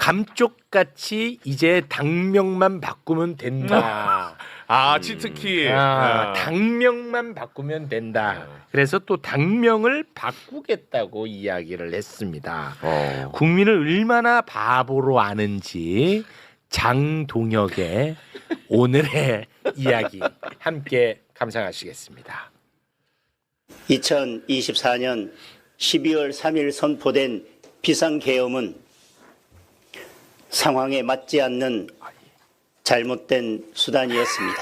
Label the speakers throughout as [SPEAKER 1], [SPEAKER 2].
[SPEAKER 1] 감쪽같이 이제 당명만 바꾸면 된다.
[SPEAKER 2] 치트키.
[SPEAKER 1] 당명만 바꾸면 된다. 그래서 또 당명을 바꾸겠다고 이야기를 했습니다. 국민을 얼마나 바보로 아는지 장동혁의 오늘의 이야기 함께 감상하시겠습니다.
[SPEAKER 3] 2024년 12월 3일 선포된 비상계엄은 상황에 맞지 않는 잘못된 수단이었습니다.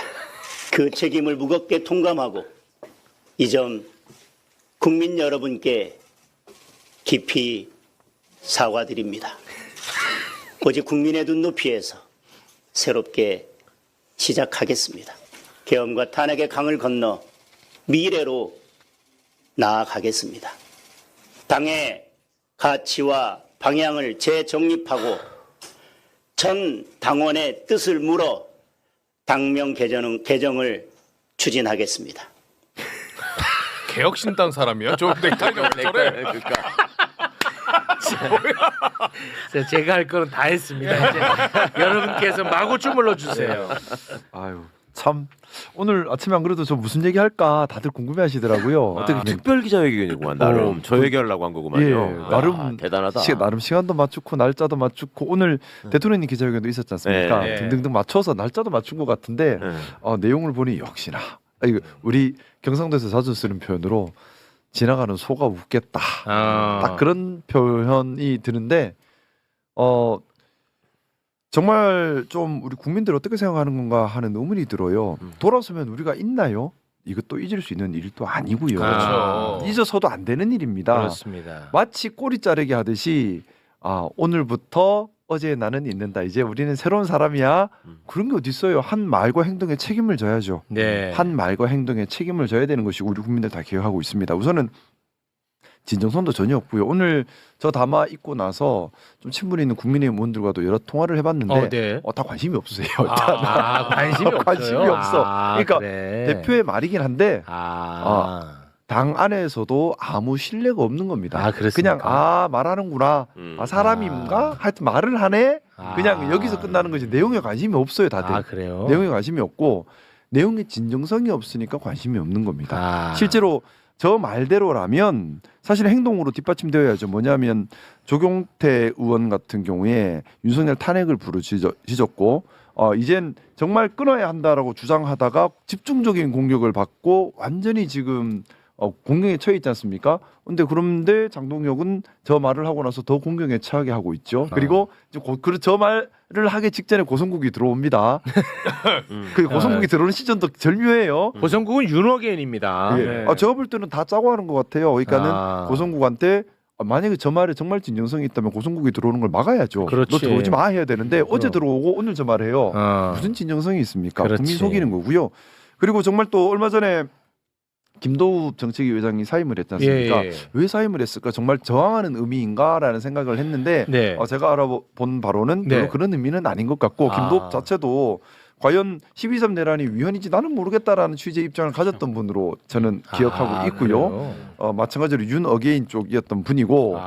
[SPEAKER 3] 그 책임을 무겁게 통감하고 이 점 국민 여러분께 깊이 사과드립니다. 오직 국민의 눈높이에서 새롭게 시작하겠습니다. 계엄과 탄핵의 강을 건너 미래로 나아가겠습니다. 당의 가치와 방향을 재정립하고 전 당원의 뜻을 물어 당명 개정을 추진하겠습니다.
[SPEAKER 2] 개혁신당 사람이야? 저 넥타이가 왜 저래?
[SPEAKER 1] 제가 할 거는 다 했습니다. 이제 여러분께서 마구 주물러 주세요.
[SPEAKER 4] 아유 참 오늘 아침에 안 그래도 저 무슨 얘기 할까 다들 궁금해하시더라고요. 어떻게
[SPEAKER 5] 특별 기자회견이구만. 나름 저 얘기하려고 한 거구만요.
[SPEAKER 4] 나름
[SPEAKER 5] 대단하다.
[SPEAKER 4] 나름 시간도 맞추고 날짜도 맞추고 오늘 대통령님 기자회견도 있었지 않습니까? 등등등 맞춰서 날짜도 맞춘 것 같은데 내용을 보니 역시나 우리 경상도에서 자주 쓰는 표현으로 지나가는 소가 웃겠다. 딱 그런 표현이 드는데 정말 좀 우리 국민들 어떻게 생각하는 건가 하는 의문이 들어요. 돌아서면 우리가 있나요? 이것도 잊을 수 있는 일도 아니고요.
[SPEAKER 1] 그렇죠.
[SPEAKER 4] 잊어서도 안 되는 일입니다.
[SPEAKER 1] 그렇습니다.
[SPEAKER 4] 마치 꼬리 자르기 하듯이 오늘부터 어제의 나는 잊는다. 이제 우리는 새로운 사람이야. 그런 게 어디 있어요? 한 말과 행동에 책임을 져야죠.
[SPEAKER 1] 네.
[SPEAKER 4] 한 말과 행동에 책임을 져야 되는 것이 우리 국민들 다 기억하고 있습니다. 우선은 진정성도 전혀 없고요. 오늘 저 담화 읽고 나서 좀 친분이 있는 국민의힘 의원들과도 여러 통화를 해봤는데
[SPEAKER 1] 네.
[SPEAKER 4] 다 관심이 없으세요.
[SPEAKER 1] 관심이 없어요.
[SPEAKER 4] 관심이 없어. 그러니까
[SPEAKER 1] 그래.
[SPEAKER 4] 대표의 말이긴 한데 당 안에서도 아무 신뢰가 없는 겁니다.
[SPEAKER 1] 그렇습니까?
[SPEAKER 4] 그냥 말하는구나. 사람인가? 하여튼 말을 하네. 그냥 여기서 끝나는 거지. 내용에 관심이 없어요, 다들.
[SPEAKER 1] 그래요?
[SPEAKER 4] 내용에 관심이 없고 내용에 진정성이 없으니까 관심이 없는 겁니다. 실제로 저 말대로라면 사실 행동으로 뒷받침되어야죠. 뭐냐면 조경태 의원 같은 경우에 윤석열 탄핵을 부르짖었고 이젠 정말 끊어야 한다라고 주장하다가 집중적인 공격을 받고 완전히 지금 공경에 처해 있지 않습니까? 그런데 장동혁은 저 말을 하고 나서 더 공경에 처하게 하고 있죠. 그리고 이제 저 말을 하기 직전에 고성국이 들어옵니다. 그 고성국이 들어오는 시즌도 절묘해요.
[SPEAKER 1] 고성국은 윤호겐입니다.
[SPEAKER 4] 네. 제가 볼 때는 다 짜고 하는 것 같아요. 그러니까는 고성국한테 만약에 저 말에 정말 진정성이 있다면 고성국이 들어오는 걸 막아야죠.
[SPEAKER 1] 그렇지.
[SPEAKER 4] 너 들어오지 마 해야 되는데 어제 들어오고 오늘 저 말해요. 무슨 진정성이 있습니까?
[SPEAKER 1] 그렇지.
[SPEAKER 4] 국민 속이는 거고요. 그리고 정말 또 얼마 전에 김도우 정책위 의장이 사임을 했지 않습니까? 왜 사임을 했을까? 정말 저항하는 의미인가라는 생각을 했는데 제가 알아본 바로는 별로 그런 의미는 아닌 것 같고 김도우 자체도 과연 12.3 내란이 위헌인지 나는 모르겠다라는 취지의 입장을 가졌던 분으로 저는 기억하고 있고요. 마찬가지로 윤 어게인 쪽이었던 분이고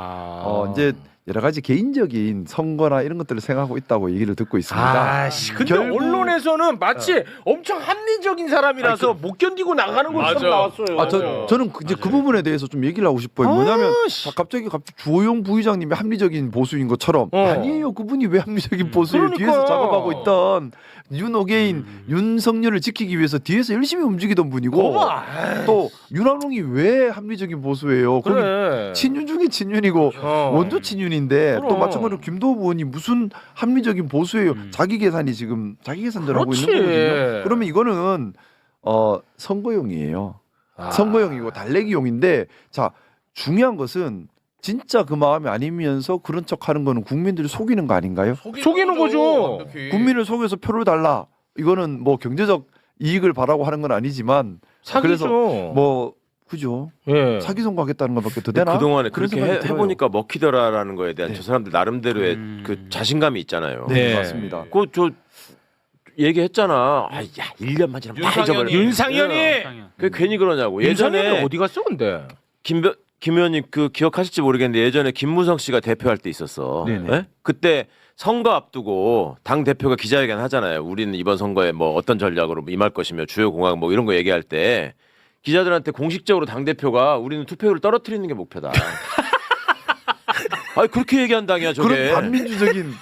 [SPEAKER 4] 이제 여러 가지 개인적인 선거나 이런 것들을 생각하고 있다고 얘기를 듣고 있습니다.
[SPEAKER 1] 근데 언론에서는 마치 엄청 합리적인 사람이라서 못 견디고 나가는 것처럼 나왔어요.
[SPEAKER 4] 저는 이제 그 부분에 대해서 좀 얘기를 하고 싶어요. 뭐냐면 갑자기 주호영 부의장님이 합리적인 보수인 것처럼 아니에요. 그분이 왜 합리적인 보수예요? 뒤에서 작업하고 있던 윤어게인, 윤석열을 지키기 위해서 뒤에서 열심히 움직이던 분이고 또 윤한홍이 왜 합리적인 보수예요?
[SPEAKER 1] 그래.
[SPEAKER 4] 친윤 중에 친윤이고 원조 친윤인데 또 마찬가지로 김도우 의원이 무슨 합리적인 보수예요? 자기 계산대로 하고 있는 거거든요. 그러면 이거는 선거용이에요. 선거용이고 달래기용인데 중요한 것은 진짜 그 마음이 아니면서 그런 척하는 거는 국민들을 속이는 거 아닌가요?
[SPEAKER 1] 속이는 거죠.
[SPEAKER 4] 국민을 속여서 표를 달라. 이거는 뭐 경제적 이익을 바라고 하는 건 아니지만
[SPEAKER 1] 사기죠.
[SPEAKER 4] 그래서 그죠? 사기 선고하겠다는 것밖에 더 되나?
[SPEAKER 5] 그동안에 그렇게 해보니까 먹히더라라는 거에 대한 저 사람들 나름대로의 그 자신감이 있잖아요.
[SPEAKER 4] 네, 맞습니다.
[SPEAKER 5] 저 얘기했잖아. 1년만 지나면 다 잊어버려.
[SPEAKER 1] 윤상현이
[SPEAKER 5] 그 괜히 그러냐고.
[SPEAKER 1] 윤상현이
[SPEAKER 5] 예전에
[SPEAKER 1] 어디 갔어 근데?
[SPEAKER 5] 김 의원님 그 기억하실지 모르겠는데 예전에 김무성 씨가 대표할 때 있었어.
[SPEAKER 4] 네네.
[SPEAKER 5] 네? 그때 선거 앞두고 당 대표가 기자회견 하잖아요. 우리는 이번 선거에 뭐 어떤 전략으로 임할 것이며 주요 공약 뭐 이런 거 얘기할 때 기자들한테 공식적으로 당 대표가 우리는 투표율을 떨어뜨리는 게 목표다. 아니 그렇게 얘기한 당이야 저게.
[SPEAKER 4] 그런 반민주적인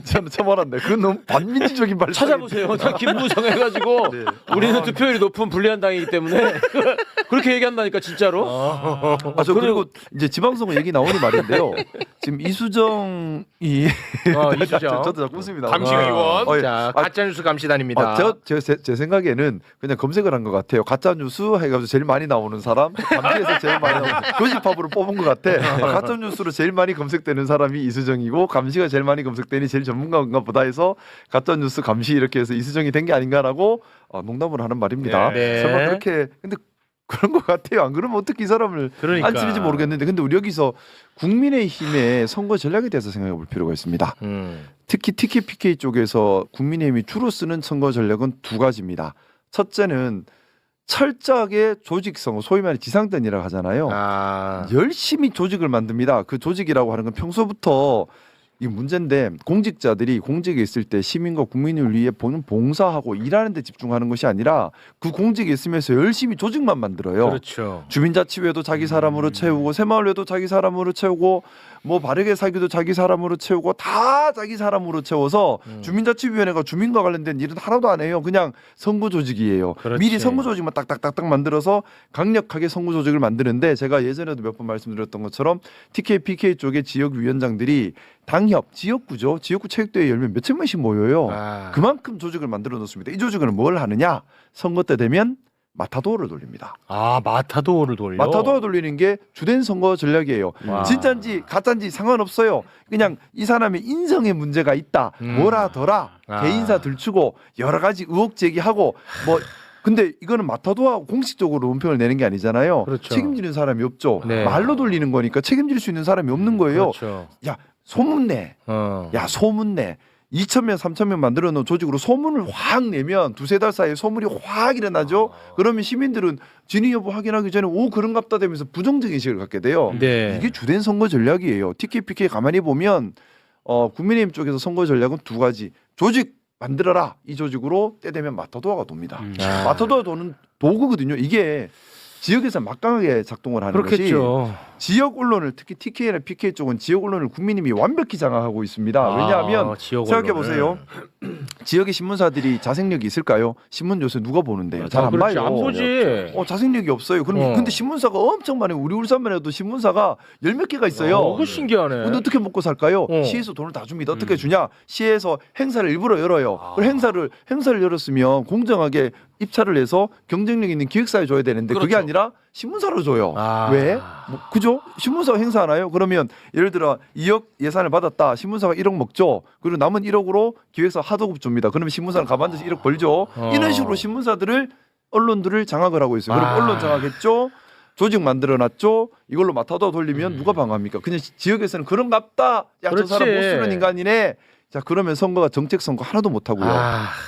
[SPEAKER 4] 저는 처벌한다. 그건 너무 반민주적인 발상.
[SPEAKER 5] 찾아보세요. 다 김무성 해가지고
[SPEAKER 4] 네.
[SPEAKER 5] 우리는 투표율이 높은 불리한 당이기 때문에 그렇게 얘기한다니까 진짜로.
[SPEAKER 4] 저 그리고 이제 지방선거 얘기 나오니 말인데요. 지금 이수정이
[SPEAKER 1] 이수정.
[SPEAKER 4] 저도 자꾸 웃습니다.
[SPEAKER 2] 감시의원.
[SPEAKER 1] 자, 가짜뉴스 감시단입니다.
[SPEAKER 4] 제 생각에는 그냥 검색을 한 것 같아요. 가짜 뉴스 해가지고 제일 많이 나오는 사람, 감시에서 제일 많이 나오는 교집합으로 뽑은 것 같아. 가짜 뉴스로 제일 많이 검색되는 사람이 이수정이고 감시가 제일 많이 검색되니 제일 전문가인가 보다 해서 가짜 뉴스 감시 이렇게 해서 이수정이 된 게 아닌가라고 농담을 하는 말입니다.
[SPEAKER 1] 네.
[SPEAKER 4] 설마 그렇게 근데 그런 것 같아요. 안 그러면 어떻게 이 사람을
[SPEAKER 1] 그러니까.
[SPEAKER 4] 안 치는지 모르겠는데 근데 우리 여기서 국민의힘의 선거 전략에 대해서 생각해 볼 필요가 있습니다. 특히 TKPK 쪽에서 국민의힘이 주로 쓰는 선거 전략은 두 가지입니다. 첫째는 철저하게 조직 선거, 소위 말해 지상전이라고 하잖아요. 열심히 조직을 만듭니다. 그 조직이라고 하는 건 평소부터 이 문제인데 공직자들이 공직에 있을 때 시민과 국민을 위해 보는 봉사하고 일하는 데 집중하는 것이 아니라 그 공직에 있으면서 열심히 조직만 만들어요.
[SPEAKER 1] 그렇죠.
[SPEAKER 4] 주민자치회도 자기 사람으로 채우고 새마을회도 자기 사람으로 채우고 뭐 바르게 살기도 자기 사람으로 채우고 다 자기 사람으로 채워서 주민자치위원회가 주민과 관련된 일은 하나도 안 해요. 그냥 선거 조직이에요.
[SPEAKER 1] 그렇지.
[SPEAKER 4] 미리 선거 조직만 딱딱딱딱 만들어서 강력하게 선거 조직을 만드는데 제가 예전에도 몇 번 말씀드렸던 것처럼 TK, PK 쪽의 지역위원장들이 당협, 지역구죠. 지역구 체육대회 열면 몇천 명씩 모여요. 그만큼 조직을 만들어 놓습니다. 이 조직은 뭘 하느냐? 선거 때 되면 마타도어를 돌립니다.
[SPEAKER 1] 마타도어를 돌려.
[SPEAKER 4] 마타도어 돌리는 게 주된 선거 전략이에요.
[SPEAKER 1] 와.
[SPEAKER 4] 진짜인지 가짜인지 상관없어요. 그냥 이 사람의 인성에 문제가 있다. 뭐라 더라. 개인사 들추고 여러 가지 의혹 제기하고 뭐 근데 이거는 마타도어하고 공식적으로 논평을 내는 게 아니잖아요.
[SPEAKER 1] 그렇죠.
[SPEAKER 4] 책임지는 사람이 없죠.
[SPEAKER 1] 네.
[SPEAKER 4] 말로 돌리는 거니까 책임질 수 있는 사람이 없는 거예요.
[SPEAKER 1] 그렇죠.
[SPEAKER 4] 야 소문 내. 야 소문 내. 2,000명, 3,000명 만들어 놓은 조직으로 소문을 확 내면 두세 달 사이에 소문이 확 일어나죠. 그러면 시민들은 진위 여부 확인하기 전에 오 그런갑다 되면서 부정적 인식을 갖게 돼요.
[SPEAKER 1] 네.
[SPEAKER 4] 이게 주된 선거 전략이에요. TKPK 가만히 보면 국민의힘 쪽에서 선거 전략은 두 가지. 조직 만들어라. 이 조직으로 때 되면 마타도어가 돕니다. 마타도어 도는 도구거든요. 이게 지역에서 막강하게 작동을 하는
[SPEAKER 1] 그렇겠죠.
[SPEAKER 4] 것이 지역 언론을 특히 TK나 PK 쪽은 지역 언론을 국민의힘이 완벽히 장악하고 있습니다. 왜냐하면 생각해 보세요. 지역의 신문사들이 자생력이 있을까요? 신문 요새 누가 보는데요? 잘 안 봐요.
[SPEAKER 1] 안 보지.
[SPEAKER 4] 자생력이 없어요. 그럼 근데 신문사가 엄청 많아요. 우리 울산만 해도 신문사가 열 몇 개가 있어요.
[SPEAKER 1] 그거 신기하네.
[SPEAKER 4] 근데 어떻게 먹고 살까요? 시에서 돈을 다 줍니다. 어떻게 주냐? 시에서 행사를 일부러 열어요. 그 행사를 열었으면 공정하게 입찰을 해서 경쟁력 있는 기획사에 줘야 되는데 그게 아니라 신문사로 줘요. 왜? 그죠? 신문사가 행사하나요? 그러면 예를 들어 2억 예산을 받았다. 신문사가 1억 먹죠. 그리고 남은 1억으로 기획사 하도급 줍니다. 그러면 신문사는 가만둬서 1억 벌죠. 이런 식으로 신문사들을 언론들을 장악을 하고 있어요. 그럼 언론 장악했죠. 조직 만들어놨죠. 이걸로 마타도어 돌리면 누가 방어합니까? 그냥 지역에서는 그런갑다. 야, 저 사람 못 쓰는 인간이네. 자 그러면 선거가 정책 선거 하나도 못 하고요.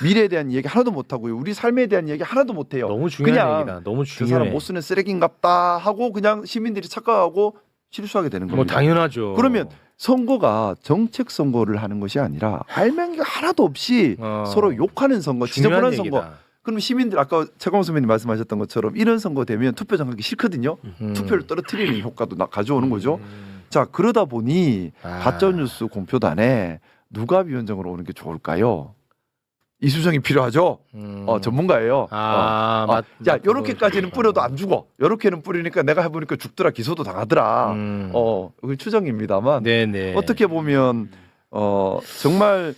[SPEAKER 4] 미래에 대한 이야기 하나도 못 하고요. 우리 삶에 대한 이야기 하나도 못 해요.
[SPEAKER 1] 너무 중요한
[SPEAKER 4] 그냥
[SPEAKER 1] 얘기다. 너무
[SPEAKER 4] 저
[SPEAKER 1] 중요해.
[SPEAKER 4] 사람 못 쓰는 쓰레기인갑다 하고 그냥 시민들이 착각하고 실수하게 되는 겁니다.
[SPEAKER 1] 뭐 당연하죠.
[SPEAKER 4] 그러면 선거가 정책 선거를 하는 것이 아니라 알맹이가 하나도 없이 서로 욕하는 선거, 지저분한 선거. 그럼 시민들 아까 최광호 선배님 말씀하셨던 것처럼 이런 선거 되면 투표장 가기 싫거든요. 투표를 떨어뜨리는 효과도 가져오는 거죠. 자 그러다 보니 가짜뉴스 공표단에 누가 위원장으로 오는 게 좋을까요? 이수정이 필요하죠. 전문가예요. 야, 요렇게까지는 뿌려도 안 죽어. 요렇게는 뿌리니까 내가 해보니까 죽더라, 기소도 당하더라. 그게 추정입니다만.
[SPEAKER 1] 네네.
[SPEAKER 4] 어떻게 보면 정말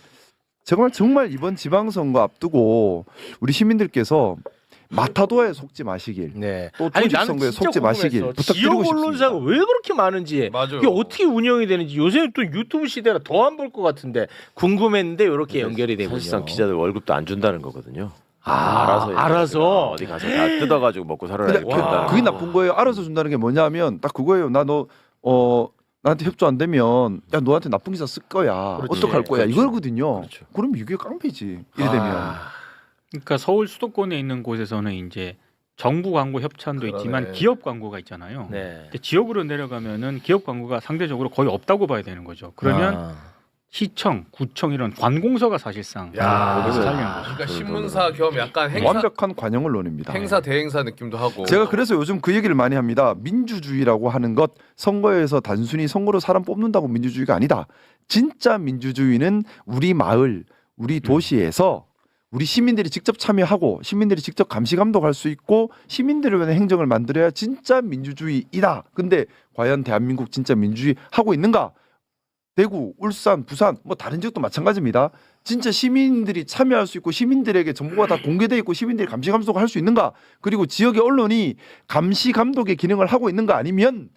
[SPEAKER 4] 이번 지방선거 앞두고 우리 시민들께서 마타도어에 속지 마시길.
[SPEAKER 1] 네.
[SPEAKER 4] 또 조직 선거에 속지 마시길 부탁드리고
[SPEAKER 1] 지역 언론사가
[SPEAKER 4] 싶습니다.
[SPEAKER 1] 왜 그렇게 많은지,
[SPEAKER 2] 맞아요.
[SPEAKER 1] 이게 어떻게 운영이 되는지 요새는 또 유튜브 시대라 더 안 볼 것 같은데 궁금했는데 이렇게 연결이 되군요.
[SPEAKER 5] 사실상 기자들 월급도 안 준다는 거거든요.
[SPEAKER 1] 알아서
[SPEAKER 5] 어디 가서 다 뜯어가지고 먹고 살아야
[SPEAKER 4] 근데
[SPEAKER 5] 된다.
[SPEAKER 4] 그게 나쁜 거예요. 알아서 준다는 게 뭐냐면 딱 그거예요. 나한테 협조 안 되면 야 너한테 나쁜 기사 쓸 거야.
[SPEAKER 1] 그렇지.
[SPEAKER 4] 어떡할 거야.
[SPEAKER 5] 그렇죠.
[SPEAKER 4] 이거거든요.
[SPEAKER 5] 그렇죠.
[SPEAKER 4] 그럼 이게 깡패지. 이래 되면.
[SPEAKER 6] 그러니까 서울 수도권에 있는 곳에서는 이제 정부 광고 협찬도 있지만 기업 광고가 있잖아요.
[SPEAKER 1] 네.
[SPEAKER 6] 근데 지역으로 내려가면은 기업 광고가 상대적으로 거의 없다고 봐야 되는 거죠. 그러면 시청, 구청 이런 관공서가 사실상 거기서 살리는 거죠.
[SPEAKER 2] 그러니까 신문사 겸 약간 행사
[SPEAKER 4] 완벽한 관용을 논입니다.
[SPEAKER 2] 행사 대행사 느낌도 하고.
[SPEAKER 4] 제가 그래서 요즘 그 얘기를 많이 합니다. 민주주의라고 하는 것 선거에서 단순히 선거로 사람 뽑는다고 민주주의가 아니다. 진짜 민주주의는 우리 마을, 우리 도시에서 우리 시민들이 직접 참여하고 시민들이 직접 감시 감독할 수 있고 시민들을 위한 행정을 만들어야 진짜 민주주의이다. 근데 과연 대한민국 진짜 민주주의 하고 있는가? 대구, 울산, 부산 뭐 다른 지역도 마찬가지입니다. 진짜 시민들이 참여할 수 있고 시민들에게 정보가 다 공개돼 있고 시민들이 감시 감독을 할 수 있는가? 그리고 지역의 언론이 감시 감독의 기능을 하고 있는가 아니면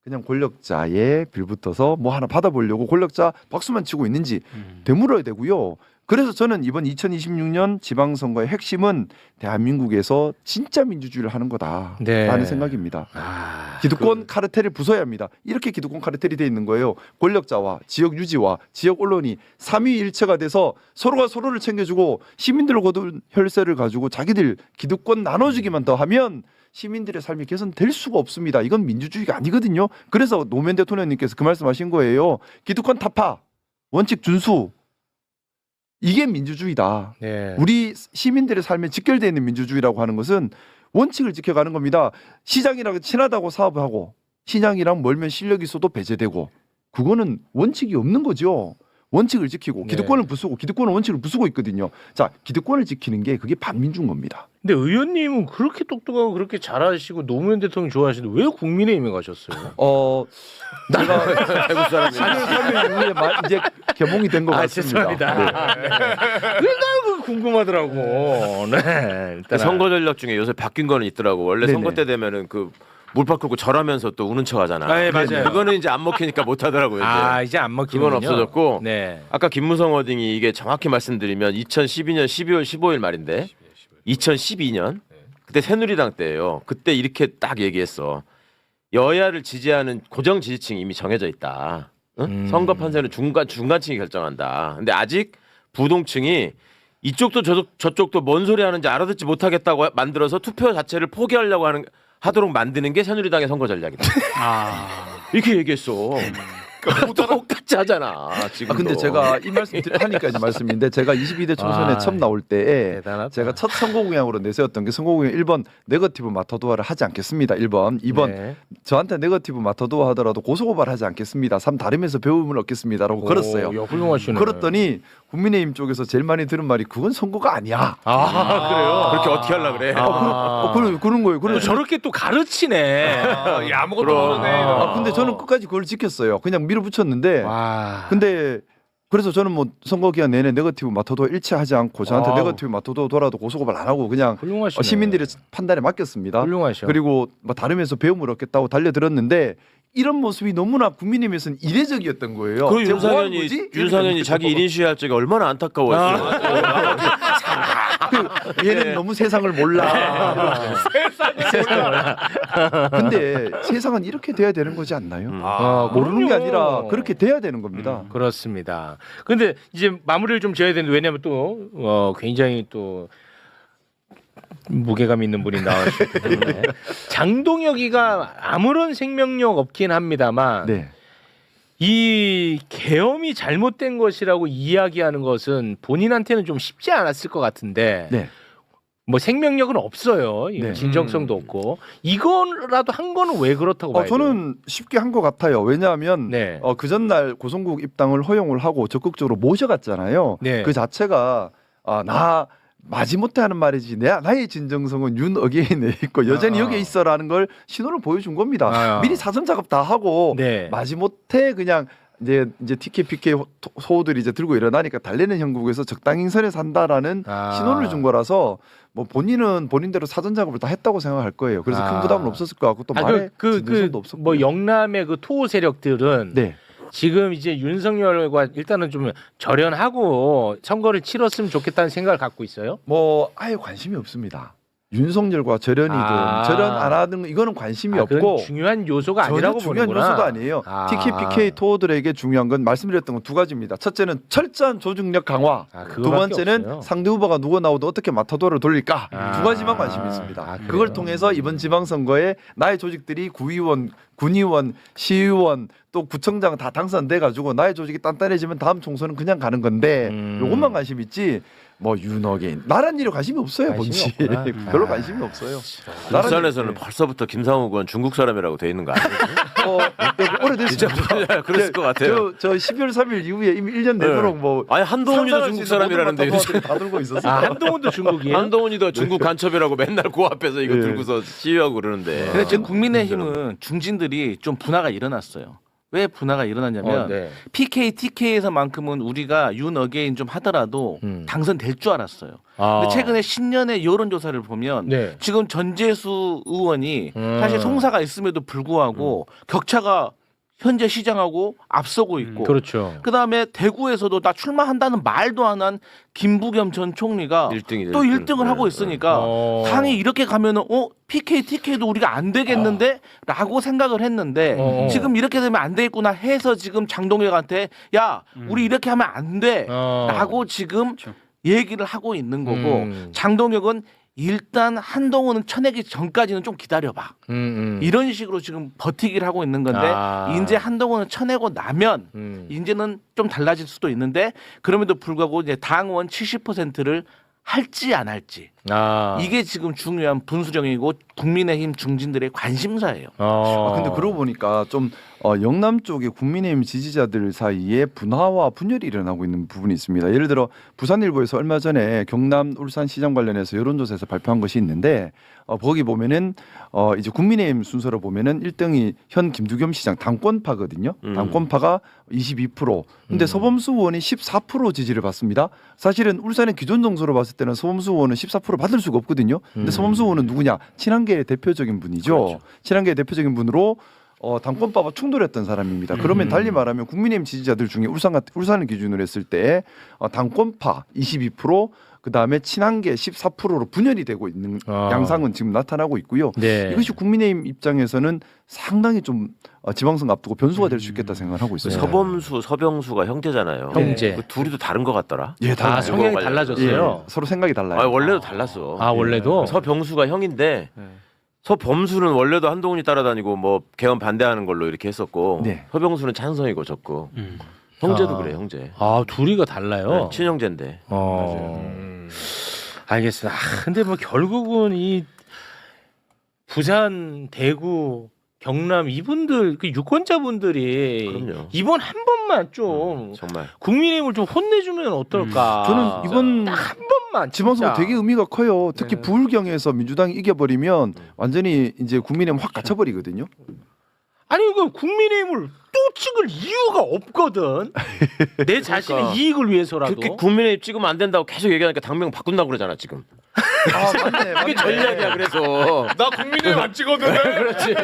[SPEAKER 4] 그냥 권력자의 빌붙어서 뭐 하나 받아보려고 권력자 박수만 치고 있는지 되물어야 되고요. 그래서 저는 이번 2026년 지방선거의 핵심은 대한민국에서 진짜 민주주의를 하는 거다라는 생각입니다. 기득권 카르텔을 부숴야 합니다. 이렇게 기득권 카르텔이 돼 있는 거예요. 권력자와 지역 유지와 지역 언론이 삼위일체가 돼서 서로가 서로를 챙겨주고 시민들로 거둔 혈세를 가지고 자기들 기득권 나눠주기만 더 하면 시민들의 삶이 개선될 수가 없습니다. 이건 민주주의가 아니거든요. 그래서 노무현 대통령님께서 그 말씀하신 거예요. 기득권 타파, 원칙 준수. 이게 민주주의다.
[SPEAKER 1] 네.
[SPEAKER 4] 우리 시민들의 삶에 직결되어 있는 민주주의라고 하는 것은 원칙을 지켜가는 겁니다. 시장이랑 친하다고 사업을 하고 시장이랑 멀면 실력이 있어도 배제되고 그거는 원칙이 없는 거죠. 원칙을 지키고 기득권을 부수고 기득권은 원칙을 부수고 있거든요. 자, 기득권을 지키는 게 그게 반민주인 겁니다.
[SPEAKER 1] 근데 의원님은 그렇게 똑똑하고 그렇게 잘하시고 노무현 대통령 좋아하시는데 왜 국민의힘에 가셨어요?
[SPEAKER 4] 제가 4년 3일 이후에 이제 개봉이 된 것 같습니다.
[SPEAKER 1] 죄송합니다.
[SPEAKER 4] 네.
[SPEAKER 1] 그게 궁금하더라고. 네. 일단
[SPEAKER 5] 선거 전략 중에 요새 바뀐 거는 있더라고. 원래
[SPEAKER 4] 네네.
[SPEAKER 5] 선거 때 되면은 그 물팍 끓고 절하면서 또 우는 척하잖아.
[SPEAKER 1] 네, 맞아요.
[SPEAKER 5] 그거는 이제 안 먹히니까 못 하더라고요.
[SPEAKER 1] 이제 안 먹히는군요.
[SPEAKER 5] 그건 없어졌고.
[SPEAKER 1] 네.
[SPEAKER 5] 아까 김무성 어딩이 이게 정확히 말씀드리면 2012년 12월 15일 말인데 2012년 그때 새누리당 때예요. 그때 이렇게 딱 얘기했어. 여야를 지지하는 고정 지지층이 이미 정해져 있다. 응? 선거 판세는 중간층이 결정한다. 근데 아직 부동층이 이쪽도 저쪽도 뭔 소리 하는지 알아듣지 못하겠다고 만들어서 투표 자체를 포기하려고 하도록 만드는 게 새누리당의 선거 전략이다. 이렇게 얘기했어. 똑같이 하잖아. 지금.
[SPEAKER 4] 근데 제가 이 말씀 하니까 이제 말씀인데 제가 22대 총선에 처음 나올 때에
[SPEAKER 1] 대단하다.
[SPEAKER 4] 제가 첫 선거 공약으로 내세웠던 게 선거 공약 1번 네거티브 마터도어를 하지 않겠습니다. 1번 2번
[SPEAKER 1] 네.
[SPEAKER 4] 저한테 네거티브 마터도어 하더라도 고소고발하지 않겠습니다. 삶 다름에서 배움을 얻겠습니다라고 걸었어요.
[SPEAKER 1] 야, 훌륭하시네.
[SPEAKER 4] 그랬더니 국민의힘 쪽에서 제일 많이 들은 말이 그건 선거가 아니야.
[SPEAKER 1] 그래요?
[SPEAKER 5] 그렇게 어떻게 하려고 그래?
[SPEAKER 4] 그런 거예요.
[SPEAKER 1] 또
[SPEAKER 4] 그래서
[SPEAKER 1] 저렇게 또 가르치네.
[SPEAKER 2] 아무것도
[SPEAKER 5] 그럼.
[SPEAKER 2] 모르네.
[SPEAKER 4] 근데 저는 끝까지 그걸 지켰어요. 그냥 밀어붙였는데
[SPEAKER 1] 와.
[SPEAKER 4] 근데 그래서 저는 뭐 선거 기간 내내 네거티브 마터도어 일치하지 않고 저한테
[SPEAKER 1] 와우.
[SPEAKER 4] 네거티브 마터도어 돌아도 고소고발 안 하고 그냥
[SPEAKER 1] 훌륭하시네.
[SPEAKER 4] 시민들의 판단에 맡겼습니다.
[SPEAKER 1] 훌륭하셔.
[SPEAKER 4] 그리고 뭐 다름에서 배움을 얻겠다고 달려들었는데 이런 모습이 너무나 국민의힘에서는 이례적이었던 거예요.
[SPEAKER 5] 그
[SPEAKER 4] 제가 뭐 하는 거지?
[SPEAKER 5] 윤상현이 자기 1인 시위 할 적에 얼마나 안타까워했어.
[SPEAKER 4] 얘는 너무 세상을 몰라. 근데 세상은 이렇게 돼야 되는 거지 않나요? 모르는 게
[SPEAKER 1] 그럼요.
[SPEAKER 4] 아니라 그렇게 돼야 되는 겁니다.
[SPEAKER 1] 그렇습니다. 근데 이제 마무리를 좀 지어야 되는데 왜냐면 또 굉장히 또 무게감 있는 분이 나와주셨기 때문에 장동혁이가 아무런 생명력 없긴 합니다만
[SPEAKER 4] 네.
[SPEAKER 1] 이 계엄이 잘못된 것이라고 이야기하는 것은 본인한테는 좀 쉽지 않았을 것 같은데
[SPEAKER 4] 네.
[SPEAKER 1] 뭐 생명력은 없어요.
[SPEAKER 4] 네.
[SPEAKER 1] 진정성도 없고 이거라도 한 거는 왜 그렇다고 봐요?
[SPEAKER 4] 저는 쉽게 한 것 같아요. 왜냐하면
[SPEAKER 1] 네.
[SPEAKER 4] 그 전날 고성국 입당을 허용을 하고 적극적으로 모셔갔잖아요.
[SPEAKER 1] 네.
[SPEAKER 4] 그 자체가 나 마지못해 하는 말이지 나의 진정성은 윤 어게인에 있고 여전히 여기에 있어라는 걸 신호를 보여준 겁니다. 미리 사전 작업 다 하고
[SPEAKER 1] 네.
[SPEAKER 4] 마지못해 그냥 이제 티켓 피켓 소호들이 이제 들고 일어나니까 달래는 형국에서 적당인선에 산다라는 신호를 준 거라서 뭐 본인은 본인대로 사전 작업을 다 했다고 생각할 거예요. 그래서 큰 부담은 없었을 것 같고 또 말에 진정성도 없었고.
[SPEAKER 1] 뭐 영남의 그 투호 세력들은
[SPEAKER 4] 네.
[SPEAKER 1] 지금 이제 윤석열과 일단은 좀 절연하고 선거를 치렀으면 좋겠다는 생각을 갖고 있어요.
[SPEAKER 4] 뭐 아예 관심이 없습니다. 윤석열과 절연이든 절연 안 하든 이거는 관심이
[SPEAKER 1] 그건
[SPEAKER 4] 없고
[SPEAKER 1] 중요한 요소가
[SPEAKER 4] 전혀
[SPEAKER 1] 아니라고
[SPEAKER 4] 중요한
[SPEAKER 1] 보는구나.
[SPEAKER 4] 요소도 아니에요. TK, PK 투어들에게 중요한 건 말씀드렸던 건 두 가지입니다. 첫째는 철저한 조직력 강화. 두
[SPEAKER 1] 그거밖에
[SPEAKER 4] 번째는
[SPEAKER 1] 없어요.
[SPEAKER 4] 상대 후보가 누가 나오도 어떻게 마타도를 돌릴까. 두 가지만 관심이
[SPEAKER 1] 아,
[SPEAKER 4] 있습니다.
[SPEAKER 1] 그래요?
[SPEAKER 4] 그걸 통해서 이번 지방선거에 나의 조직들이 구의원, 군의원, 시의원 또 구청장 다 당선돼 가지고 나의 조직이 단단해지면 다음 총선은 그냥 가는 건데 요것만 관심 있지. 뭐 윤어게인 나란 일에 관심이 없어요.
[SPEAKER 1] 관심이
[SPEAKER 4] 본지
[SPEAKER 1] 없구나.
[SPEAKER 4] 별로 관심이 없어요.
[SPEAKER 5] 부산에서는 벌써부터 김상욱 의원 중국 사람이라고 돼 있는 거 아니에요?
[SPEAKER 4] 오래됐습니다.
[SPEAKER 5] 진짜 그랬을 것 같아요.
[SPEAKER 4] 저 12월 3일 이후에 이미 1년 내도록 뭐
[SPEAKER 5] 아니 한동훈이도 중국 사람이라는데
[SPEAKER 4] 요새 다 들고 있었어요.
[SPEAKER 1] 한동훈도 중국이에요?
[SPEAKER 5] 한동훈이도 중국 간첩이라고 맨날 그 앞에서 이거
[SPEAKER 4] 네.
[SPEAKER 5] 들고서 시위하고 그러는데.
[SPEAKER 7] 근데 지금 국민의힘은 중진들이 좀 분화가 일어났어요. 왜 분화가 일어났냐면
[SPEAKER 1] 네.
[SPEAKER 7] PK, TK에서만큼은 우리가 윤 어게인 좀 하더라도 당선될 줄 알았어요.
[SPEAKER 1] 아.
[SPEAKER 7] 근데 최근에 신년의 여론조사를 보면
[SPEAKER 1] 네.
[SPEAKER 7] 지금 전재수 의원이 사실 송사가 있음에도 불구하고 격차가 현재 시장하고 앞서고 있고
[SPEAKER 1] 그렇죠.
[SPEAKER 7] 그다음에 대구에서도 나 출마한다는 말도 안 한 김부겸 전 총리가
[SPEAKER 5] 1등이
[SPEAKER 7] 또 1등을 하고 있으니까 당이 이렇게 가면은 PK, TK도 우리가 안 되겠는데? 라고 생각을 했는데 지금 이렇게 되면 안 되겠구나 해서 지금 장동혁한테 야 우리 이렇게 하면 안 돼 라고 지금 얘기를 하고 있는 거고 장동혁은 일단 한동훈은 쳐내기 전까지는 좀 기다려봐. 이런 식으로 지금 버티기를 하고 있는 건데 이제 한동훈은 쳐내고 나면 이제는 좀 달라질 수도 있는데 그럼에도 불구하고 이제 당원 70%를 할지 안 할지 이게 지금 중요한 분수령이고 국민의힘 중진들의 관심사예요.
[SPEAKER 4] 근데 그러고 보니까 좀 영남 쪽의 국민의힘 지지자들 사이에 분화와 분열이 일어나고 있는 부분이 있습니다. 예를 들어 부산일보에서 얼마 전에 경남 울산 시장 관련해서 여론조사에서 발표한 것이 있는데 거기 보면은 이제 국민의힘 순서로 보면은 1등이 현 김두겸 시장 당권파거든요. 당권파가 22%. 근데 서범수 의원이 14% 지지를 받습니다. 사실은 울산의 기존 정서로 봤을 때는 서범수 의원은 14% 받을 수가 없거든요. 근데 서범수 의원은 누구냐? 친한계의 대표적인 분이죠.
[SPEAKER 5] 그렇죠.
[SPEAKER 4] 친한계의 대표적인 분으로 당권파와 충돌했던 사람입니다. 그러면 달리 말하면 국민의힘 지지자들 중에 울산을 기준으로 했을 때 당권파 22%, 그 다음에 친한계 14%로 분열이 되고 있는 양상은 지금 나타나고 있고요.
[SPEAKER 1] 네.
[SPEAKER 4] 이것이 국민의힘 입장에서는 상당히 좀 지방선거 앞두고 변수가 될 수 있겠다 생각을 하고 있어요.
[SPEAKER 5] 서범수, 서병수가 형제잖아요.
[SPEAKER 1] 형제.
[SPEAKER 5] 그 둘이도 다른 것 같더라.
[SPEAKER 4] 예, 달라요.
[SPEAKER 1] 성향이
[SPEAKER 5] 그거
[SPEAKER 1] 달라졌어요.
[SPEAKER 4] 서로 생각이 달라요.
[SPEAKER 5] 아, 원래도 달랐어.
[SPEAKER 1] 원래도
[SPEAKER 5] 서병수가 형인데 서범수는 원래도 한동훈이 따라다니고 뭐 개헌 반대하는 걸로 이렇게 했었고
[SPEAKER 4] 네.
[SPEAKER 5] 서병수는 찬성이고 적고 형제도 그래 형제.
[SPEAKER 1] 둘이가 달라요.
[SPEAKER 5] 네, 친형제인데.
[SPEAKER 1] 알겠습니다. 근데 뭐 결국은 이 부산, 대구, 경남 이분들 그 유권자분들이
[SPEAKER 5] 그럼요.
[SPEAKER 1] 이번 한 번만 좀
[SPEAKER 5] 정말.
[SPEAKER 1] 국민의힘을 좀 혼내주면 어떨까?
[SPEAKER 4] 저는 이번
[SPEAKER 1] 딱 한 번만
[SPEAKER 4] 지방선거
[SPEAKER 1] 진짜.
[SPEAKER 4] 되게 의미가 커요. 특히
[SPEAKER 1] 네.
[SPEAKER 4] 부울경에서 민주당이 이겨버리면 완전히 이제 국민의힘 확 갇혀버리거든요.
[SPEAKER 1] 아니 이거 국민의힘을 또 찍을 이유가 없거든. 내 자신의
[SPEAKER 5] 그러니까.
[SPEAKER 1] 이익을 위해서라도.
[SPEAKER 5] 그렇게 국민의힘 찍으면 안 된다고 계속 얘기하니까 당명 바꾼다고 그러잖아 지금.
[SPEAKER 4] 아 맞네.
[SPEAKER 5] 그게 전략이야 그래서.
[SPEAKER 2] 나 국민의힘 안 찍어도 돼.
[SPEAKER 5] 그렇지.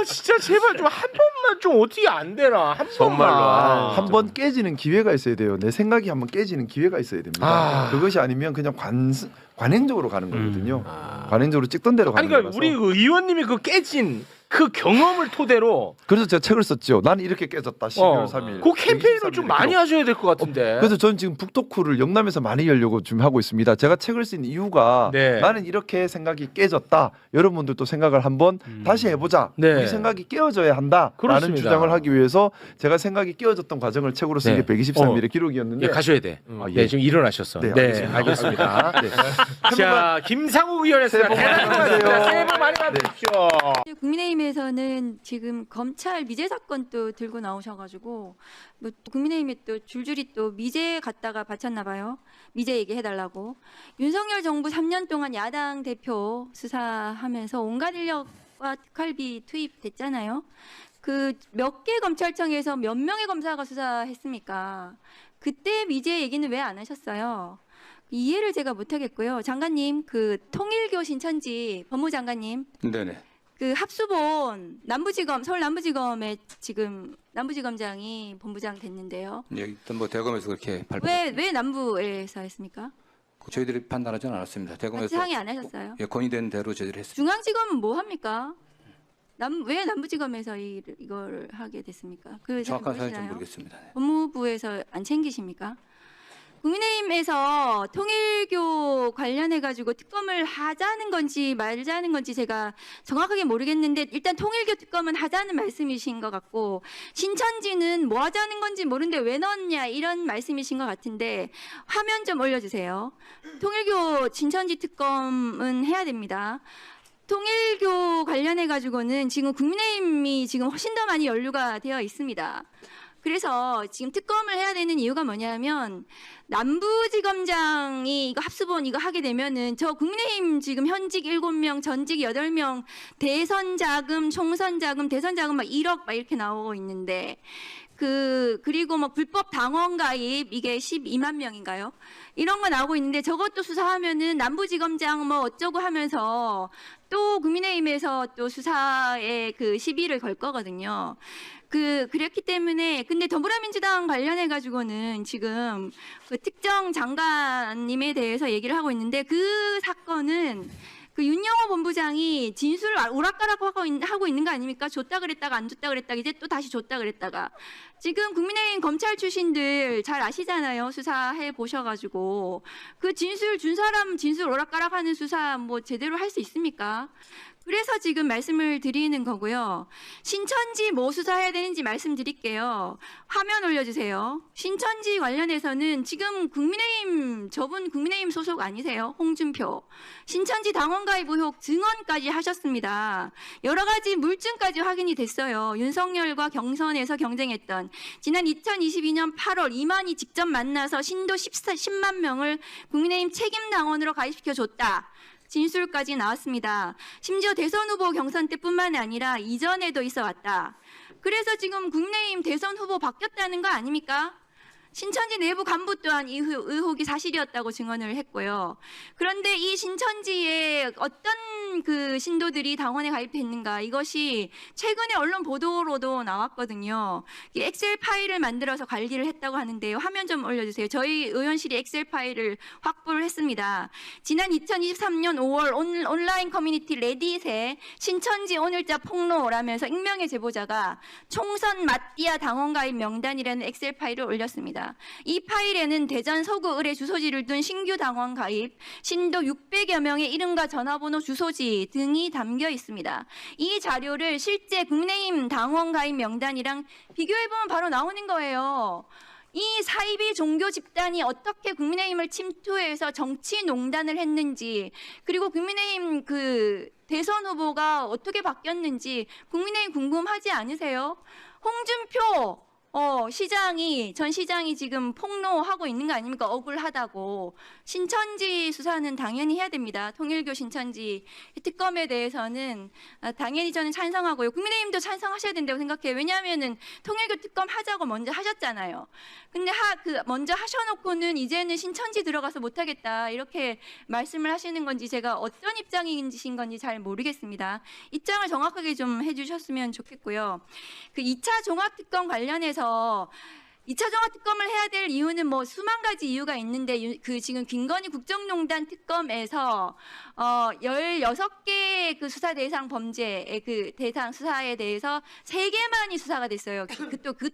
[SPEAKER 1] 진짜 제발 좀 한 번만 좀 어떻게 안 되나 한
[SPEAKER 5] 정말로.
[SPEAKER 1] 번만.
[SPEAKER 4] 한 번 깨지는 기회가 있어야 돼요. 내 생각이 한번 깨지는 기회가 있어야 됩니다. 그것이 아니면 그냥 관행적으로 가는 거거든요. 관행적으로 찍던 대로 가는
[SPEAKER 1] 아니 그러니까
[SPEAKER 4] 거라서.
[SPEAKER 1] 우리 그 의원님이 그 깨진 그 경험을 토대로
[SPEAKER 4] 그래서 제가 책을 썼죠. 나는 이렇게 깨졌다. 12월 3일.
[SPEAKER 1] 그 캠페인을 좀 많이 하셔야 될 것 같은데.
[SPEAKER 4] 그래서 저는 지금 북토크를 영남에서 많이 열려고 지금 하고 있습니다. 제가 책을 쓴 이유가
[SPEAKER 1] 네.
[SPEAKER 4] 나는 이렇게 생각이 깨졌다. 여러분들도 생각을 한번 다시 해보자.
[SPEAKER 1] 네.
[SPEAKER 4] 우리 생각이 깨어져야 한다라는
[SPEAKER 1] 그렇습니다.
[SPEAKER 4] 주장을 하기 위해서 제가 생각이 깨어졌던 과정을 책으로 쓴 게
[SPEAKER 1] 네.
[SPEAKER 4] 123일의 기록이었는데
[SPEAKER 1] 예, 가셔야 돼.
[SPEAKER 4] 예.
[SPEAKER 1] 네, 지금 일어나셨어.
[SPEAKER 4] 네,
[SPEAKER 1] 네,
[SPEAKER 4] 알겠습니다.
[SPEAKER 1] 알겠습니다. 자, 김상욱 의원이었습니다.
[SPEAKER 4] 새해 복 많이 받으세요.
[SPEAKER 1] 새해 복 많이 받으십시오.
[SPEAKER 8] 국민의힘에서는 지금 검찰 미제 사건 또 들고 나오셔가지고 뭐 국민의힘이 또 줄줄이 또 미제 갖다가 바쳤나 봐요. 미제 얘기해달라고. 윤석열 정부 3년 동안 야당 대표 수사하면서 온갖 인력과 특활비 투입됐잖아요. 그 몇 개 검찰청에서 몇 명의 검사가 수사했습니까? 그때 미제 얘기는 왜 안 하셨어요? 이해를 제가 못하겠고요. 장관님, 그 통일교 신천지 법무장관님.
[SPEAKER 9] 네네.
[SPEAKER 8] 그 합수본 남부지검 서울 남부지검에 지금 남부지검장이 본부장 됐는데요.
[SPEAKER 9] 예, 일단 뭐 대검에서 그렇게 발표.
[SPEAKER 8] 왜 남부에서 했습니까?
[SPEAKER 9] 저희들이 판단하지는 않았습니다.
[SPEAKER 8] 같이
[SPEAKER 9] 대검에서
[SPEAKER 8] 항의 안 하셨어요?
[SPEAKER 9] 예, 건의된 대로 저희들이 했습니다.
[SPEAKER 8] 중앙지검은 뭐 합니까? 왜 남부지검에서 이걸 하게 됐습니까? 그
[SPEAKER 9] 정확한 사실은 좀
[SPEAKER 8] 모르시나요?
[SPEAKER 9] 모르겠습니다. 네.
[SPEAKER 8] 법무부에서 안 챙기십니까? 국민의힘에서 통일교 관련해 가지고 특검을 하자는 건지 말자는 건지 제가 정확하게 모르겠는데 일단 통일교 특검은 하자는 말씀이신 것 같고 신천지는 뭐 하자는 건지 모르는데 왜 넣었냐 이런 말씀이신 것 같은데 화면 좀 올려주세요. 통일교 신천지 특검은 해야 됩니다. 통일교 관련해 가지고는 지금 국민의힘이 지금 훨씬 더 많이 연루가 되어 있습니다. 그래서 지금 특검을 해야 되는 이유가 뭐냐면 남부지검장이 이거 합수본 이거 하게 되면은 저 국민의힘 지금 현직 7명, 전직 8명 대선 자금, 총선 자금, 대선 자금 막 1억 막 이렇게 나오고 있는데 그리고 뭐 불법 당원 가입 이게 12만 명인가요? 이런 거 나오고 있는데 저것도 수사하면은 남부지검장 뭐 어쩌고 하면서 또 국민의힘에서 또 수사에 그 시비를 걸 거거든요. 그랬기 때문에 근데 더불어민주당 관련해 가지고는 지금 그 특정 장관님에 대해서 얘기를 하고 있는데 그 사건은 그 윤영호 본부장이 진술을 오락가락하고 있는 거 아닙니까? 줬다 그랬다가 안 줬다 그랬다가 이제 또 다시 줬다 그랬다가 지금 국민의힘 검찰 출신들 잘 아시잖아요. 수사해 보셔가지고 그 진술 준 사람 진술 오락가락하는 수사 뭐 제대로 할 수 있습니까? 그래서 지금 말씀을 드리는 거고요. 신천지 뭐 수사해야 되는지 말씀드릴게요. 화면 올려주세요. 신천지 관련해서는 지금 저분 국민의힘 소속 아니세요? 홍준표. 신천지 당원 가입 의혹 증언까지 하셨습니다. 여러 가지 물증까지 확인이 됐어요. 윤석열과 경선에서 경쟁했던 지난 2022년 8월 이만희 직접 만나서 신도 10만 명을 국민의힘 책임 당원으로 가입시켜줬다. 진술까지 나왔습니다. 심지어 대선 후보 경선 때뿐만 아니라 이전에도 있어 왔다. 그래서 지금 국민의힘 대선 후보 바뀌었다는 거 아닙니까? 신천지 내부 간부 또한 이 의혹이 사실이었다고 증언을 했고요. 그런데 이 신천지에 어떤 그 신도들이 당원에 가입했는가 이것이 최근에 언론 보도로도 나왔거든요. 이 엑셀 파일을 만들어서 관리를 했다고 하는데요. 화면 좀 올려주세요. 저희 의원실이 엑셀 파일을 확보를 했습니다. 지난 2023년 5월 온라인 커뮤니티 레딧에 신천지 오늘자 폭로라면서 익명의 제보자가 총선 마띠아 당원 가입 명단이라는 엑셀 파일을 올렸습니다. 이 파일에는 대전 서구 을에 주소지를 둔 신규 당원 가입, 신도 600여 명의 이름과 전화번호, 주소지 등이 담겨 있습니다. 이 자료를 실제 국민의힘 당원 가입 명단이랑 비교해보면 바로 나오는 거예요. 이 사이비 종교 집단이 어떻게 국민의힘을 침투해서 정치 농단을 했는지, 그리고 국민의힘 그 대선 후보가 어떻게 바뀌었는지 국민의힘 궁금하지 않으세요? 홍준표 전 시장이 지금 폭로하고 있는 거 아닙니까? 억울하다고. 신천지 수사는 당연히 해야 됩니다. 통일교 신천지 특검에 대해서는 당연히 저는 찬성하고요. 국민의힘도 찬성하셔야 된다고 생각해요. 왜냐하면은 통일교 특검 하자고 먼저 하셨잖아요. 근데 먼저 하셔놓고는 이제는 신천지 들어가서 못하겠다 이렇게 말씀을 하시는 건지 제가 어떤 입장이신 건지 잘 모르겠습니다. 입장을 정확하게 좀 해주셨으면 좋겠고요. 그 2차 종합특검 관련해서 2차 종합특검을 해야 될 이유는 뭐 수만 가지 이유가 있는데 그 지금 김건희 국정농단 특검에서 16개 그 수사 대상 범죄의 그 대상 수사에 대해서 3개만이 수사가 됐어요.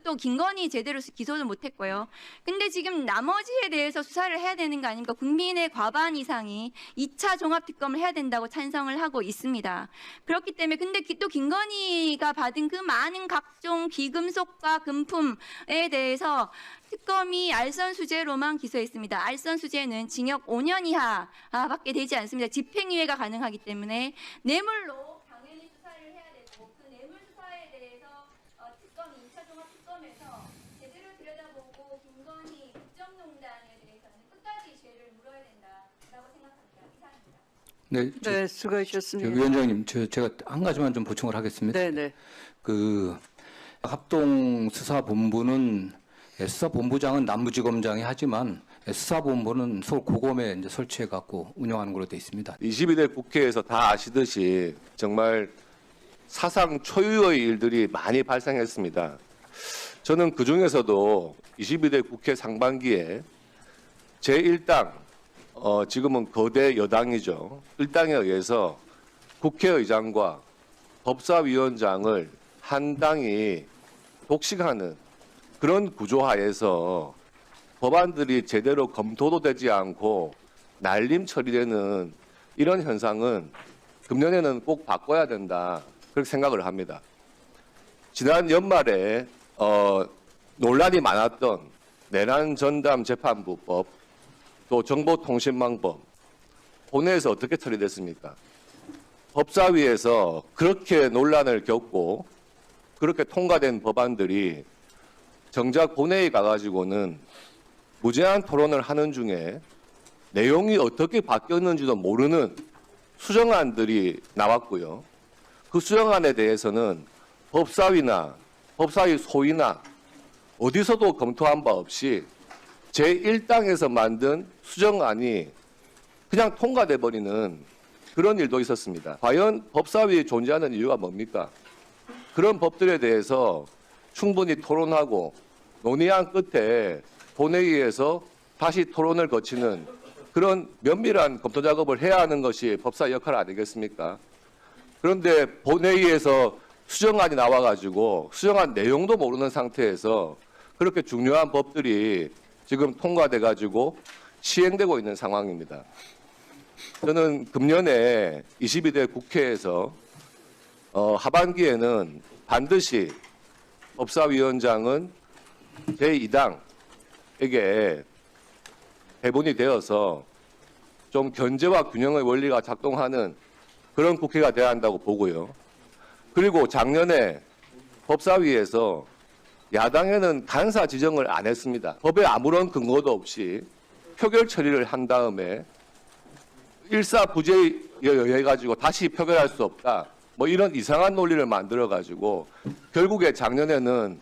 [SPEAKER 8] 또 김건희 제대로 기소는 못했고요. 근데 지금 나머지에 대해서 수사를 해야 되는 거 아닙니까? 국민의 과반 이상이 2차 종합특검을 해야 된다고 찬성을 하고 있습니다. 그렇기 때문에 근데 또 김건희가 받은 그 많은 각종 비금속과 금품에 대해서 특검이 알선 수재로만 기소했습니다. 알선 수재는 징역 5년 이하밖에 되지 않습니다. 집행유예가 가능하기 때문에 뇌물로 당연히 수사를 해야 되고 그 뇌물 수사에 대해서 특검이 2차 종합특검에서 제대로 들여다보고 김건희 국정농단에 대해서는 끝까지 죄를 물어야 된다라고 생각합니다. 이상입니다.
[SPEAKER 9] 네,
[SPEAKER 10] 수고하셨습니다.
[SPEAKER 9] 위원장님, 제가 한 가지만 좀 보충을 하겠습니다.
[SPEAKER 10] 네네.
[SPEAKER 9] 그 합동수사본부는 수사본부장은 남부지검장이 하지만 수사본부는 서울 고검에 이제 설치해 갖고 운영하는 걸로 되어 있습니다.
[SPEAKER 11] 22대 국회에서 다 아시듯이 정말 사상 초유의 일들이 많이 발생했습니다. 저는 그 중에서도 22대 국회 상반기에 제1당 지금은 거대 여당이죠. 일당에 의해서 국회의장과 법사위원장을 한 당이 독식하는 그런 구조하에서 법안들이 제대로 검토도 되지 않고 날림 처리되는 이런 현상은 금년에는 꼭 바꿔야 된다, 그렇게 생각을 합니다. 지난 연말에 논란이 많았던 내란 전담 재판부법, 또 정보통신망법, 본회에서 어떻게 처리됐습니까? 법사위에서 그렇게 논란을 겪고 그렇게 통과된 법안들이 정작 본회의 가가지고는 무제한 토론을 하는 중에 내용이 어떻게 바뀌었는지도 모르는 수정안들이 나왔고요. 그 수정안에 대해서는 법사위나 법사위 소위나 어디서도 검토한 바 없이 제1당에서 만든 수정안이 그냥 통과돼 버리는 그런 일도 있었습니다. 과연 법사위에 존재하는 이유가 뭡니까? 그런 법들에 대해서 충분히 토론하고 논의한 끝에 본회의에서 다시 토론을 거치는 그런 면밀한 검토 작업을 해야 하는 것이 법사위 역할 아니겠습니까? 그런데 본회의에서 수정안이 나와가지고 수정안 내용도 모르는 상태에서 그렇게 중요한 법들이 지금 통과돼가지고 시행되고 있는 상황입니다. 저는 금년에 22대 국회에서 하반기에는 반드시 법사위원장은 제2당에게 배분이 되어서 좀 견제와 균형의 원리가 작동하는 그런 국회가 돼야 한다고 보고요. 그리고 작년에 법사위에서 야당에는 간사 지정을 안 했습니다. 법에 아무런 근거도 없이 표결 처리를 한 다음에 일사부재에 의해 가지고 다시 표결할 수 없다, 뭐 이런 이상한 논리를 만들어 가지고 결국에 작년에는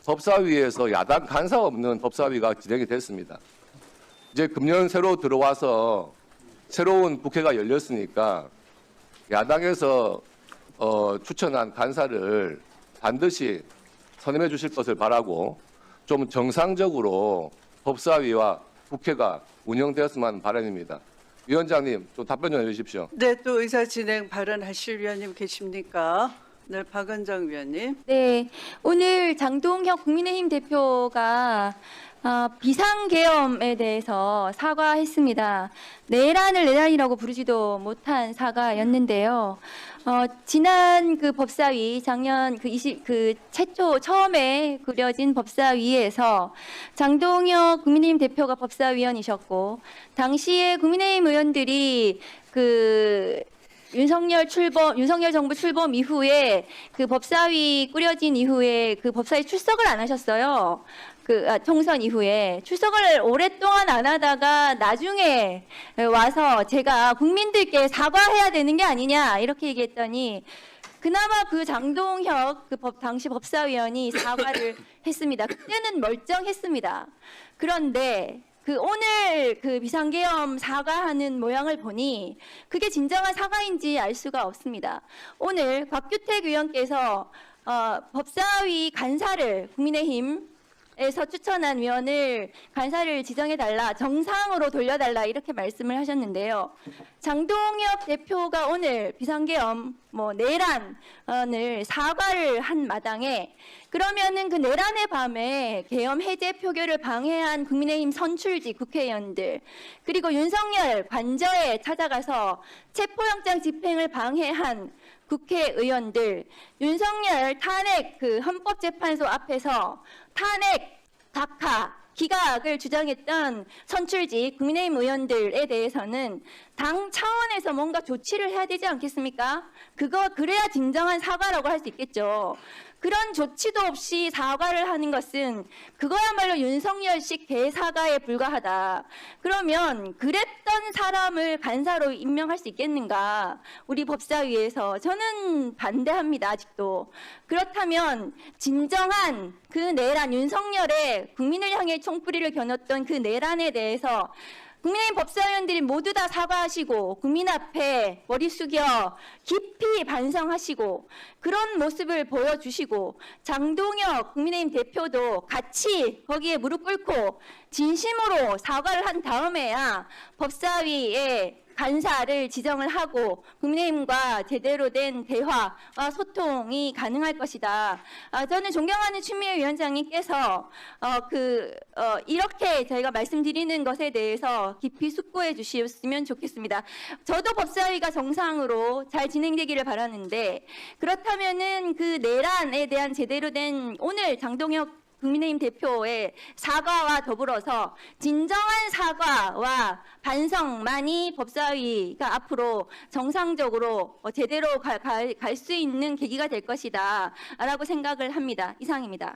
[SPEAKER 11] 법사위에서 야당 간사 없는 법사위가 진행이 됐습니다. 이제 금년 새로 들어와서 새로운 국회가 열렸으니까 야당에서 추천한 간사를 반드시 선임해 주실 것을 바라고 좀 정상적으로 법사위와 국회가 운영되었으면 하는 바람입니다. 위원장님, 좀 답변 좀 해주십시오.
[SPEAKER 10] 네, 또 의사 진행 발언하실 위원님 계십니까? 네, 박은정 위원님.
[SPEAKER 8] 네, 오늘 장동혁 국민의힘 대표가 비상계엄에 대해서 사과했습니다. 내란이라고 부르지도 못한 사과였는데요. 지난 그 법사위 작년 처음에 꾸려진 법사위에서 장동혁 국민의힘 대표가 법사위원이셨고, 당시에 국민의힘 의원들이 윤석열 정부 출범 이후에 그 법사위 꾸려진 이후에 그 법사위 출석을 안 하셨어요. 총선 이후에 출석을 오랫동안 안 하다가 나중에 와서 제가 국민들께 사과해야 되는 게 아니냐 이렇게 얘기했더니 그나마 그 장동혁 당시 법사위원이 사과를 했습니다. 그때는 멀쩡했습니다. 그런데 오늘 비상계엄 사과하는 모양을 보니 그게 진정한 사과인지 알 수가 없습니다. 오늘 곽규택 의원께서 법사위 간사를 국민의힘에서 추천한 위원을 간사를 지정해달라, 정상으로 돌려달라 이렇게 말씀을 하셨는데요. 장동혁 대표가 오늘 비상계엄 내란을 사과를 한 마당에 그러면은 그 내란의 밤에 계엄 해제 표결을 방해한 국민의힘 선출직 국회의원들, 그리고 윤석열 관저에 찾아가서 체포영장 집행을 방해한 국회의원들, 윤석열 탄핵 헌법재판소 앞에서 탄핵 기각을 주장했던 선출직 국민의힘 의원들에 대해서는 당 차원에서 뭔가 조치를 해야 되지 않겠습니까? 그래야 진정한 사과라고 할 수 있겠죠. 그런 조치도 없이 사과를 하는 것은 그거야말로 윤석열식 대사과에 불과하다. 그러면 그랬던 사람을 간사로 임명할 수 있겠는가? 우리 법사위에서. 저는 반대합니다, 아직도. 그렇다면 진정한 그 내란, 윤석열의 국민을 향해 총뿌리를 겨눴던 그 내란에 대해서 국민의힘 법사위원들이 모두 다 사과하시고 국민 앞에 머리 숙여 깊이 반성하시고 그런 모습을 보여주시고 장동혁 국민의힘 대표도 같이 거기에 무릎 꿇고 진심으로 사과를 한 다음에야 법사위에 간사를 지정을 하고 국민의힘과 제대로 된 대화와 소통이 가능할 것이다. 저는 존경하는 추미애 위원장님께서 이렇게 저희가 말씀드리는 것에 대해서 깊이 숙고해 주셨으면 좋겠습니다. 저도 법사위가 정상으로 잘 진행되기를 바라는데 그렇다면은 그 내란에 대한 제대로 된 오늘 장동혁 국민의힘 대표의 사과와 더불어서 진정한 사과와 반성만이 법사위가 앞으로 정상적으로 제대로 갈 수 있는 계기가 될 것이다 라고 생각을 합니다. 이상입니다.